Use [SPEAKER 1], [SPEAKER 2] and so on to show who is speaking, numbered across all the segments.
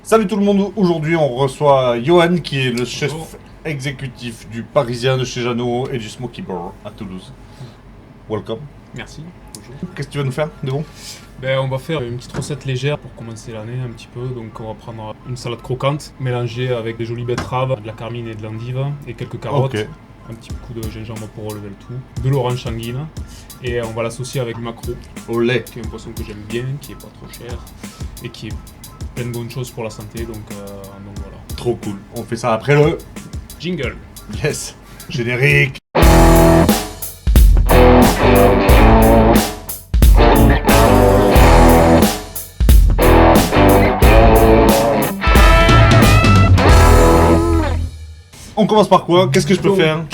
[SPEAKER 1] Salut tout le monde, aujourd'hui on reçoit Johan qui est le chef
[SPEAKER 2] Bonjour.
[SPEAKER 1] exécutif du Parisien de chez Jeannot et du Smoky Bar à Toulouse. Welcome.
[SPEAKER 2] Merci. Bonjour.
[SPEAKER 1] Qu'est-ce que tu vas nous faire de bon?
[SPEAKER 2] On va faire une petite recette légère pour commencer l'année un petit peu. Donc on va prendre une salade croquante mélangée avec des jolies betteraves, de la carmine et de l'endive et quelques carottes.
[SPEAKER 1] Ok.
[SPEAKER 2] Un petit coup de gingembre pour relever le tout. De l'orange sanguine. Et on va l'associer avec du maquereau,
[SPEAKER 1] Au lait.
[SPEAKER 2] qui est un poisson que j'aime bien, qui est pas trop cher et qui est plein de bonnes choses pour la santé. Donc voilà.
[SPEAKER 1] Trop cool. On fait ça après le...
[SPEAKER 2] Jingle.
[SPEAKER 1] Yes. Générique. On commence par quoi? Qu'est-ce que je peux faire?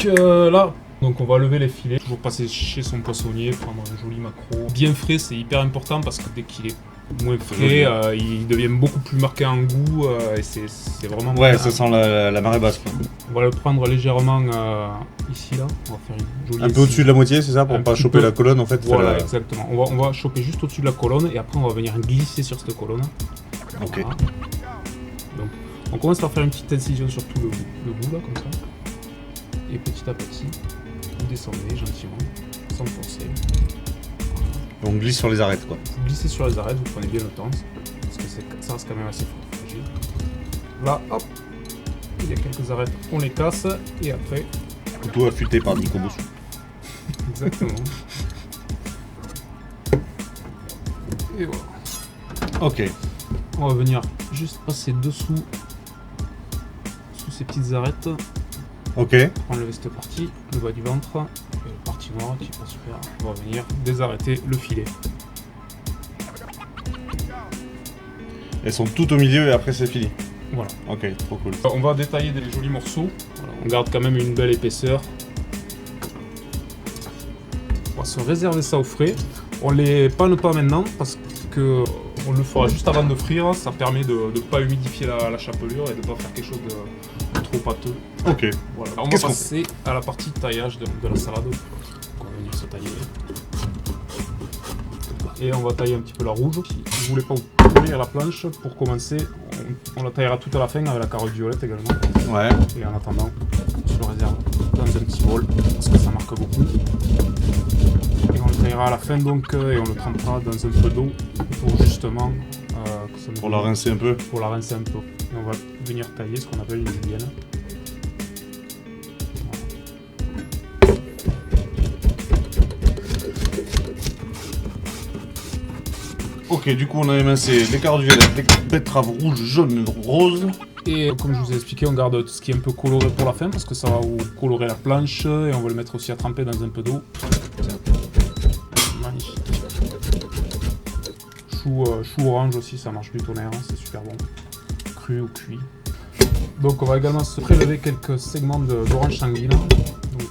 [SPEAKER 2] Là, donc on va lever les filets, toujours passer chez son poissonnier, prendre un joli maquereau. Bien frais, c'est hyper important parce que dès qu'il est moins frais, il devient beaucoup plus marqué en goût et c'est vraiment...
[SPEAKER 1] Ouais,
[SPEAKER 2] bien.
[SPEAKER 1] ça sent la marée basse. Quoi.
[SPEAKER 2] On va le prendre légèrement ici, là. On va faire une jolie...
[SPEAKER 1] Un peu au-dessus de la moitié, c'est ça? Pour
[SPEAKER 2] Un
[SPEAKER 1] pas
[SPEAKER 2] petit
[SPEAKER 1] choper
[SPEAKER 2] peu.
[SPEAKER 1] la colonne en fait.
[SPEAKER 2] Voilà,
[SPEAKER 1] faire la-
[SPEAKER 2] exactement. On va choper juste au-dessus de la colonne et après on va venir glisser sur cette colonne.
[SPEAKER 1] Ok.
[SPEAKER 2] Voilà. Donc on commence par faire une petite incision sur tout le bout, là, comme ça. Et petit à petit, vous descendez gentiment, sans forcer.
[SPEAKER 1] On glisse sur les arêtes quoi.
[SPEAKER 2] Vous glissez sur les arêtes, vous prenez bien le temps, parce que ça reste quand même assez fragile. Là, hop, il y a quelques arêtes, on les casse, et après,
[SPEAKER 1] Couteau affûté par Nico Bossou.
[SPEAKER 2] exactement. Et voilà.
[SPEAKER 1] Ok.
[SPEAKER 2] On va venir juste passer dessous, sous ces petites arêtes,
[SPEAKER 1] Ok.
[SPEAKER 2] enlever cette partie, le bas du ventre, et la partie noire qui est pas super. On va venir désarrêter le filet.
[SPEAKER 1] Elles sont toutes au milieu et après c'est fini.
[SPEAKER 2] Voilà.
[SPEAKER 1] Ok, trop cool.
[SPEAKER 2] On va détailler des jolis morceaux. Voilà, on garde quand même une belle épaisseur. On va se réserver ça au frais. On les panne pas maintenant parce que on le fera juste avant de frire. Ça permet de ne pas humidifier la chapelure et de ne pas faire quelque chose de trop pâteux.
[SPEAKER 1] Ok.
[SPEAKER 2] Voilà. On va
[SPEAKER 1] Qu'est-ce qu'on
[SPEAKER 2] passer à la partie taillage de la salade. Donc, on va venir se tailler. Et on va tailler un petit peu la rouge. Si vous voulez pas vous courir la planche, pour commencer, on la taillera tout à la fin avec la carotte violette également.
[SPEAKER 1] Ouais.
[SPEAKER 2] Et en attendant, on se le réserve dans un petit bol parce que ça marque beaucoup. Et on le taillera à la fin donc et on le trempera dans un peu d'eau pour justement que ça ne-
[SPEAKER 1] Pour la rincer un peu.
[SPEAKER 2] pour la rincer un peu. Et on va venir tailler ce qu'on appelle une julienne.
[SPEAKER 1] Ok, du coup on a émincé les carottes violettes, les betteraves rouges, jaunes, roses.
[SPEAKER 2] Et comme je vous ai expliqué, on garde tout ce qui est un peu coloré pour la fin parce que ça va vous colorer la planche et on va le mettre aussi à tremper dans un peu d'eau. Magnifique. Chou orange aussi, ça marche du tonnerre, hein, c'est super bon. Cru ou cuit. Donc on va également se prélever quelques segments d'orange sanguine. Donc,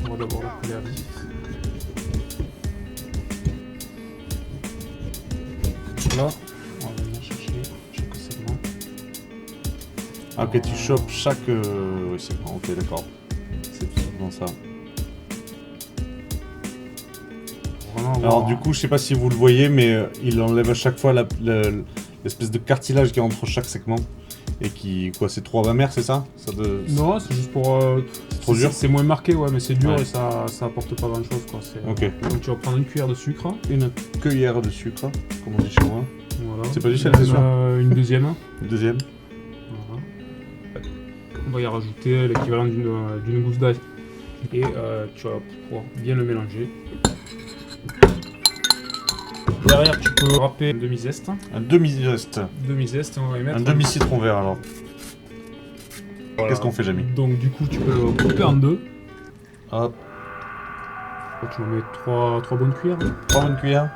[SPEAKER 2] on va d'abord le couler à vif. Là, on va venir chercher chaque segment.
[SPEAKER 1] Ah, ok, tu chopes chaque... Oui, c'est bon, ok, d'accord. C'est tout simplement ça.
[SPEAKER 2] Vraiment
[SPEAKER 1] Alors
[SPEAKER 2] avoir-
[SPEAKER 1] du coup, je sais pas si vous le voyez, mais il enlève à chaque fois l'espèce de cartilage qui est entre chaque segment. Et qui... Quoi, c'est trop amer, c'est ça,
[SPEAKER 2] Non, c'est juste pour.
[SPEAKER 1] trop dur.
[SPEAKER 2] C'est moins marqué, ouais, mais c'est dur
[SPEAKER 1] Ouais.
[SPEAKER 2] et ça apporte pas grand chose, quoi.
[SPEAKER 1] Ok.
[SPEAKER 2] Donc tu vas prendre une cuillère de sucre.
[SPEAKER 1] Une cuillère de sucre, comme on dit chez moi.
[SPEAKER 2] Voilà.
[SPEAKER 1] C'est pas du sel, c'est sûr.
[SPEAKER 2] Une deuxième.
[SPEAKER 1] Le deuxième.
[SPEAKER 2] Voilà. On va y rajouter l'équivalent d'une gousse d'ail. Et tu vas pouvoir bien le mélanger. Derrière, tu peux râper un demi-zeste.
[SPEAKER 1] Un demi-zeste.
[SPEAKER 2] Demi-zeste, on va y mettre.
[SPEAKER 1] Un demi-citron vert alors.
[SPEAKER 2] Voilà.
[SPEAKER 1] Qu'est-ce qu'on fait, Jamie?
[SPEAKER 2] Donc, du coup, tu peux le couper en deux.
[SPEAKER 1] Hop,
[SPEAKER 2] Tu vas mettre trois bonnes cuillères.
[SPEAKER 1] 3 bonnes cuillères.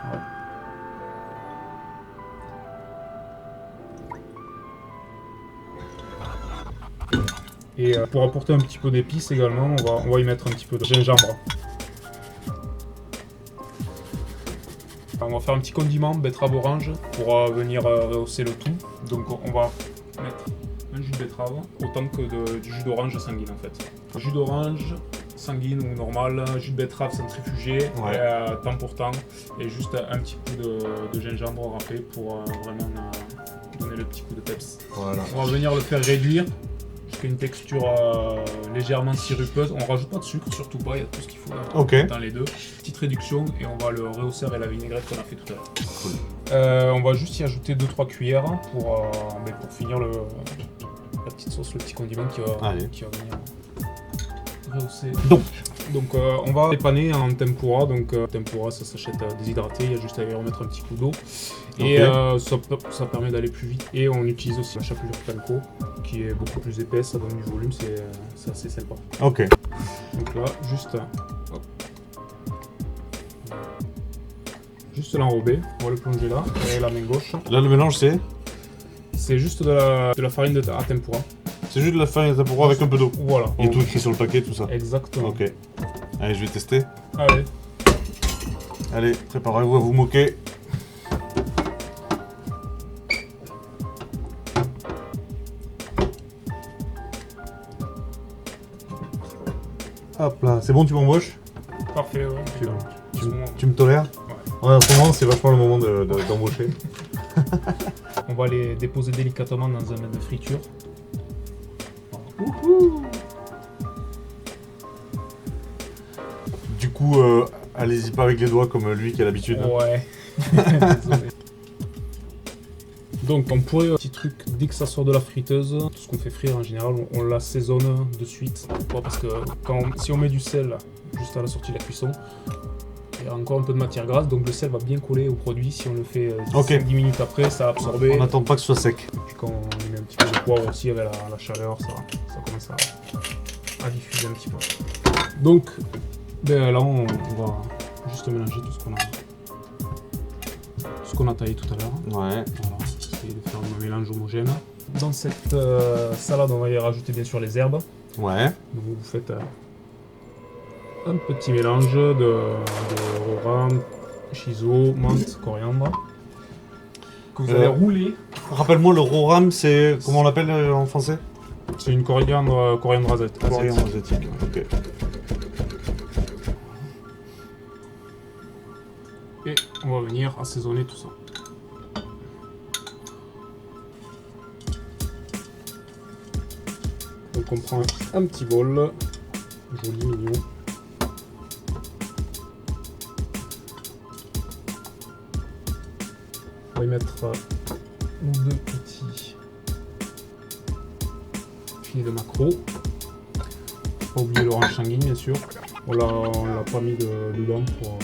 [SPEAKER 2] Et pour apporter un petit peu d'épices également, on va y mettre un petit peu de gingembre. On va faire un petit condiment betterave orange pour venir rehausser le tout. Donc on va mettre un jus de betterave autant que du jus d'orange sanguine en fait. Jus d'orange sanguine ou normal, jus de betterave centrifugé,
[SPEAKER 1] Ouais.
[SPEAKER 2] temps pour temps, et juste un petit peu de gingembre râpé pour vraiment le petit coup de peps.
[SPEAKER 1] Voilà.
[SPEAKER 2] On va venir le faire réduire jusqu'à une texture légèrement sirupeuse. On rajoute pas de sucre, surtout pas, il y a tout ce qu'il faut dans les deux. Petite réduction et on va le rehausser avec la vinaigrette qu'on a fait tout à l'heure.
[SPEAKER 1] Cool.
[SPEAKER 2] On va juste y ajouter 2-3 cuillères pour finir la petite sauce, le petit condiment qui va venir rehausser. Donc on va dépanner en tempura. Donc tempura ça s'achète déshydraté, il y a juste à y remettre un petit coup d'eau. Et ça permet d'aller plus vite. Et on utilise aussi la chapelure panko qui est beaucoup plus épaisse, ça donne du volume, c'est assez sympa.
[SPEAKER 1] Ok.
[SPEAKER 2] Donc là, juste l'enrober, on va le plonger là, avec la main gauche.
[SPEAKER 1] Là le mélange
[SPEAKER 2] c'est juste de la farine à tempura.
[SPEAKER 1] C'est juste de la farine à tempura avec un peu d'eau.
[SPEAKER 2] Voilà.
[SPEAKER 1] Il y a tout écrit sur le paquet, tout ça.
[SPEAKER 2] Exactement.
[SPEAKER 1] Ok. Allez, je vais tester.
[SPEAKER 2] Allez,
[SPEAKER 1] préparez-vous à vous moquer. Hop là, c'est bon, tu m'embauches?
[SPEAKER 2] Parfait, ouais.
[SPEAKER 1] Tu me tolères? Ouais, en ce moment, c'est vachement le moment d'embaucher.
[SPEAKER 2] On va les déposer délicatement dans un bain de friture.
[SPEAKER 1] Du coup, allez-y pas avec les doigts comme lui qui a l'habitude.
[SPEAKER 2] Ouais. Désolé. Donc on pourrait, petit truc, dès que ça sort de la friteuse, tout ce qu'on fait frire en général, on l'assaisonne de suite. Pourquoi? Parce que si on met du sel juste à la sortie de la cuisson, il y a encore un peu de matière grasse, donc le sel va bien coller au produit. Si on le fait 10 minutes après, ça va absorber.
[SPEAKER 1] On n'attend pas que ce soit sec.
[SPEAKER 2] Et puis quand on met un petit peu de poivre aussi avec la chaleur, ça commence à diffuser un petit peu. Donc là on va juste mélanger tout ce qu'on a taillé tout à l'heure.
[SPEAKER 1] Ouais.
[SPEAKER 2] Voilà, essayer de faire un mélange homogène. Dans cette salade, on va y rajouter bien sûr les herbes.
[SPEAKER 1] Ouais.
[SPEAKER 2] Donc vous faites un petit mélange de roram, shiso, menthe, coriandre que vous allez rouler.
[SPEAKER 1] Rappelle-moi, le roram, c'est comment on l'appelle en français?
[SPEAKER 2] C'est une coriandre asiatique.
[SPEAKER 1] Coriandre asiatique, ok.
[SPEAKER 2] Et on va venir assaisonner tout ça. Donc on prend un petit bol, joli, mignon. On va y mettre deux petits filets de maquereau. Pas oublier l'orange sanguine bien sûr. On l'a pas mis dedans pour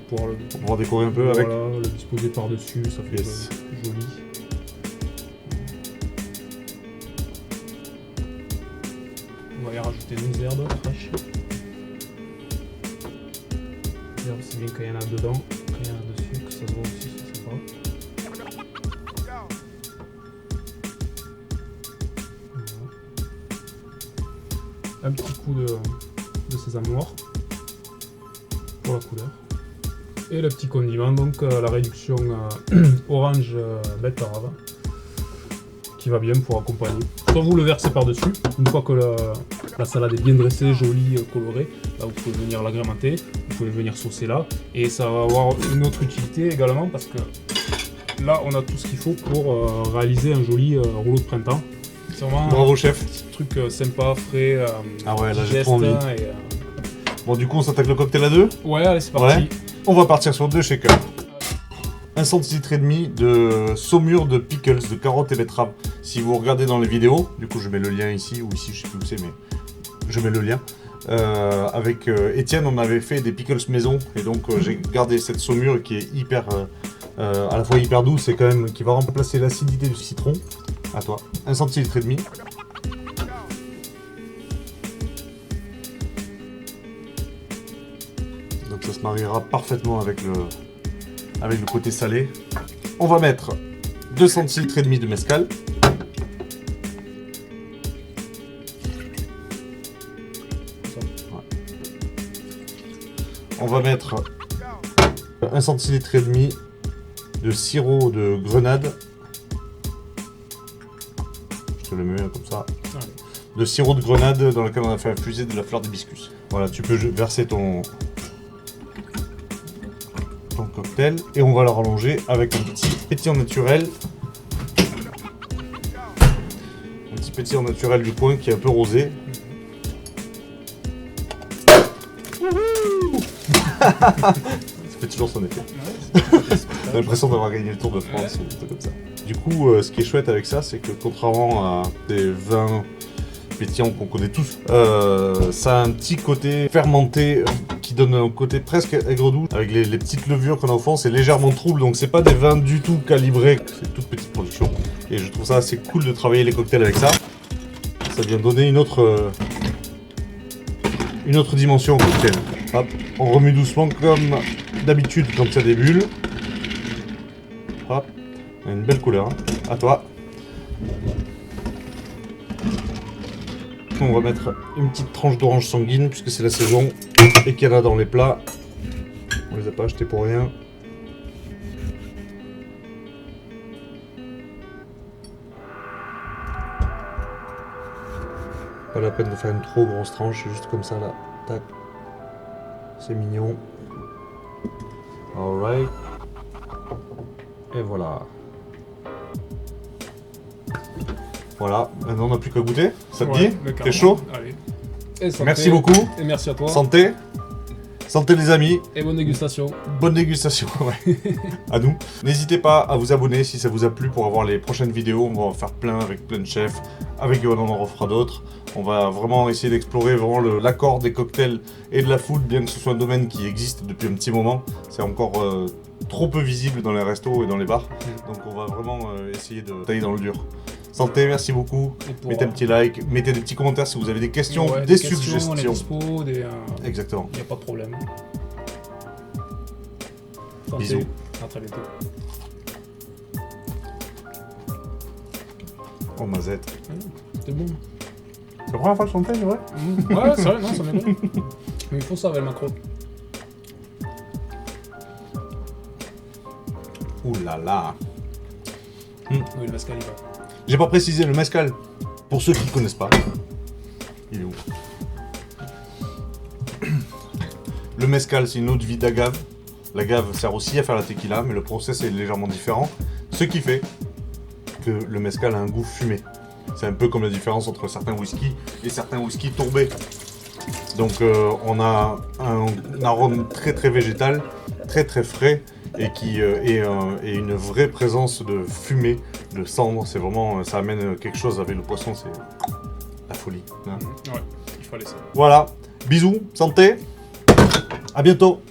[SPEAKER 1] pouvoir décorer un peu avec.
[SPEAKER 2] Voilà, le disposer par-dessus, ça fait joli. On va y rajouter nos herbes fraîches. Les herbes, c'est bien quand il y en a dedans, quand il y en a dessus, que ça se voit aussi, c'est sympa. Voilà. Un petit coup de sésame noir pour la couleur. Et le petit condiment, donc la réduction orange betterave qui va bien pour accompagner. Soit vous le versez par-dessus, une fois que la salade est bien dressée, jolie, colorée, là vous pouvez venir l'agrémenter, vous pouvez venir saucer là, et ça va avoir une autre utilité également parce que là on a tout ce qu'il faut pour réaliser un joli rouleau de printemps. C'est vraiment
[SPEAKER 1] bravo chef.
[SPEAKER 2] Un petit truc sympa, frais,
[SPEAKER 1] ah ouais, là j'ai
[SPEAKER 2] digeste,
[SPEAKER 1] trop envie. Bon du coup on s'attaque le cocktail à deux.
[SPEAKER 2] Ouais, allez c'est parti.
[SPEAKER 1] Ouais. On va partir sur 2 shakers. 1,5 centilitre de saumure de pickles, de carottes et betteraves. Si vous regardez dans les vidéos, du coup je mets le lien ici ou ici, je sais plus où c'est, mais je mets le lien. Avec Étienne, on avait fait des pickles maison et donc j'ai gardé cette saumure qui est hyper, à la fois hyper douce et quand même qui va remplacer l'acidité du citron. À toi. 1,5 centilitre. Donc ça se mariera parfaitement avec le côté salé. On va mettre 2 centilitres de mezcal. Ouais. On va mettre 1 centilitre de sirop de grenade. Je te le mets comme ça. De sirop de grenade dans lequel on a fait infuser de la fleur d'hibiscus. Voilà, tu peux verser ton cocktail et on va le rallonger avec un petit pétillant naturel petit pétillant naturel du coin qui est un peu rosé. Ça fait toujours son effet. J'ai l'impression d'avoir gagné le Tour de France ou des trucs comme ça. Du coup, ce qui est chouette avec ça, c'est que contrairement à des vins pétillants qu'on connaît tous, ça a un petit côté fermenté qui donne un côté presque aigre-doux. Avec les petites levures qu'on a au fond, c'est légèrement trouble, donc c'est pas des vins du tout calibrés, c'est toute petite production. Et je trouve ça assez cool de travailler les cocktails avec ça. Ça vient donner une autre dimension au cocktail. Hop, on remue doucement comme d'habitude quand il y a des bulles. Hop, une belle couleur. Hein. À toi. On va mettre une petite tranche d'orange sanguine puisque c'est la saison et qu'il y en a dans les plats. On les a pas achetés pour rien. Pas la peine de faire une trop grosse tranche, juste comme ça là. Tac. C'est mignon. Alright. Et voilà. Voilà, maintenant on n'a plus qu'à goûter. Ça te dit? T'es chaud?
[SPEAKER 2] Allez. Et santé.
[SPEAKER 1] Merci beaucoup.
[SPEAKER 2] Et merci à toi.
[SPEAKER 1] Santé. Santé les amis.
[SPEAKER 2] Et bonne dégustation.
[SPEAKER 1] Bonne dégustation, ouais. À nous. N'hésitez pas à vous abonner si ça vous a plu pour avoir les prochaines vidéos. On va en faire plein avec plein de chefs. Avec Johan, on en refera d'autres. On va vraiment essayer d'explorer vraiment l'accord des cocktails et de la food, bien que ce soit un domaine qui existe depuis un petit moment. C'est encore trop peu visible dans les restos et dans les bars. Donc on va vraiment essayer de tailler dans le dur. Santé, merci beaucoup. Mettez un petit like, mettez des petits commentaires si vous avez des questions, des suggestions.
[SPEAKER 2] Les dispos,
[SPEAKER 1] Exactement.
[SPEAKER 2] Il n'y a pas de problème. Santé.
[SPEAKER 1] Bisous.
[SPEAKER 2] À très bientôt.
[SPEAKER 1] Oh mazette.
[SPEAKER 2] C'était bon.
[SPEAKER 1] C'est la première fois que j'en fais, c'est vrai?
[SPEAKER 2] Ouais, c'est vrai, non, ça m'étonne. Mais il faut ça avec le macro.
[SPEAKER 1] Ouh là là.
[SPEAKER 2] Oui, le mezcal, il va.
[SPEAKER 1] J'ai pas précisé le mezcal. Pour ceux qui ne connaissent pas. Il est où? Le mezcal, c'est une eau de vie d'agave. L'agave sert aussi à faire la tequila, mais le process est légèrement différent. Ce qui fait que le mezcal a un goût fumé. C'est un peu comme la différence entre certains whiskies et certains whiskies tourbés. Donc on a un arôme très très végétal, très très frais et qui et une vraie présence de fumée, de cendre. C'est vraiment, ça amène quelque chose avec le poisson, c'est la folie. Hein.
[SPEAKER 2] Ouais, il faut laisser.
[SPEAKER 1] Voilà, bisous, santé, à bientôt.